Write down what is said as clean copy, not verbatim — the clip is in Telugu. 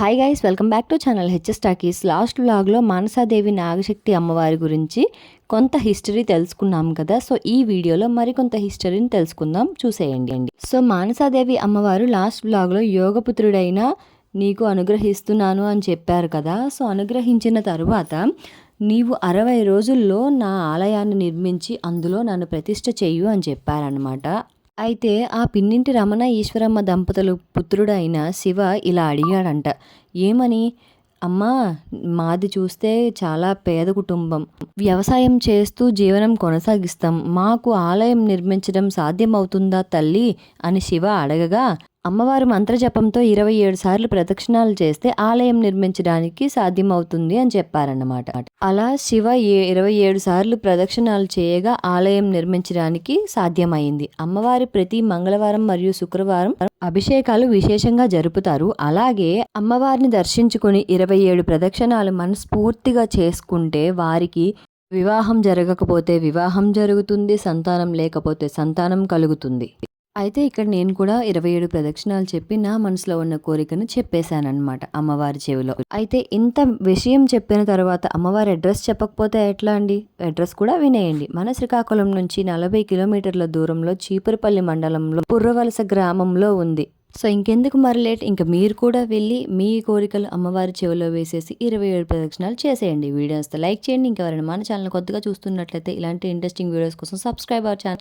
Hi guys, welcome back to channel HS talkies. Last వ్లాగ్లో మానసాదేవి నాగశక్తి అమ్మవారి గురించి కొంత హిస్టరీ తెలుసుకున్నాం కదా. సో ఈ వీడియోలో మరికొంత హిస్టరీని తెలుసుకుందాం, చూసేయండి. సో మానసాదేవి అమ్మవారు లాస్ట్ వ్లాగ్లో యోగపుత్రుడైన నీకు అనుగ్రహిస్తున్నాను అని చెప్పారు కదా. సో అనుగ్రహించిన తరువాత నీవు 60 రోజుల్లో నా ఆలయాన్ని నిర్మించి అందులో నన్ను ప్రతిష్ఠ చెయ్యు అని చెప్పారనమాట. అయితే ఆ పిన్నింటి రమణ ఈశ్వరమ్మ దంపతులు పుత్రుడైన శివ ఇలా అడిగాడంట. ఏమని? అమ్మా, మాది చూస్తే చాలా పేద కుటుంబం, వ్యవసాయం చేస్తూ జీవనం కొనసాగిస్తాం, మాకు ఆలయం నిర్మించడం సాధ్యమవుతుందా తల్లి అని శివ అడగగా, అమ్మవారు మంత్రజపంతో 27 సార్లు ప్రదక్షిణాలు చేస్తే ఆలయం నిర్మించడానికి సాధ్యమవుతుంది అని చెప్పారన్నమాట. అలా శివ 27 సార్లు ప్రదక్షిణాలు చేయగా ఆలయం నిర్మించడానికి సాధ్యమైంది. అమ్మవారి ప్రతి మంగళవారం మరియు శుక్రవారం అభిషేకాలు విశేషంగా జరుపుతారు. అలాగే అమ్మవారిని దర్శించుకుని 27 ప్రదక్షిణాలు మనస్ఫూర్తిగా చేసుకుంటే వారికి వివాహం జరగకపోతే వివాహం జరుగుతుంది, సంతానం లేకపోతే సంతానం కలుగుతుంది. అయితే ఇక్కడ నేను కూడా 27 ప్రదక్షిణాలు చెప్పి నా మనసులో ఉన్న కోరికను చెప్పేశానమాట అమ్మవారి చెవిలో. అయితే ఇంత విషయం చెప్పిన తర్వాత అమ్మవారి అడ్రస్ చెప్పకపోతే ఎట్లా అండి? అడ్రస్ కూడా వినేయండి. మన శ్రీకాకుళం నుంచి 40 కిలోమీటర్ల దూరంలో చీపురుపల్లి మండలంలో పుర్రవలస గ్రామంలో ఉంది. సో ఇంకెందుకు మరి లేట్, ఇంకా మీరు కూడా వెళ్ళి మీ కోరికలు అమ్మవారి చెవిలో వేసేసి 27 ప్రదక్షిణాలు చేసేయండి. వీడియోస్ లైక్ చేయండి. ఇంకా ఎవరైనా మన ఛానల్ కొత్తగా చూస్తున్నట్లయితే ఇలాంటి ఇంట్రెస్టింగ్ వీడియోస్ కోసం సబ్స్క్రైబ్ అవర్ ఛానల్.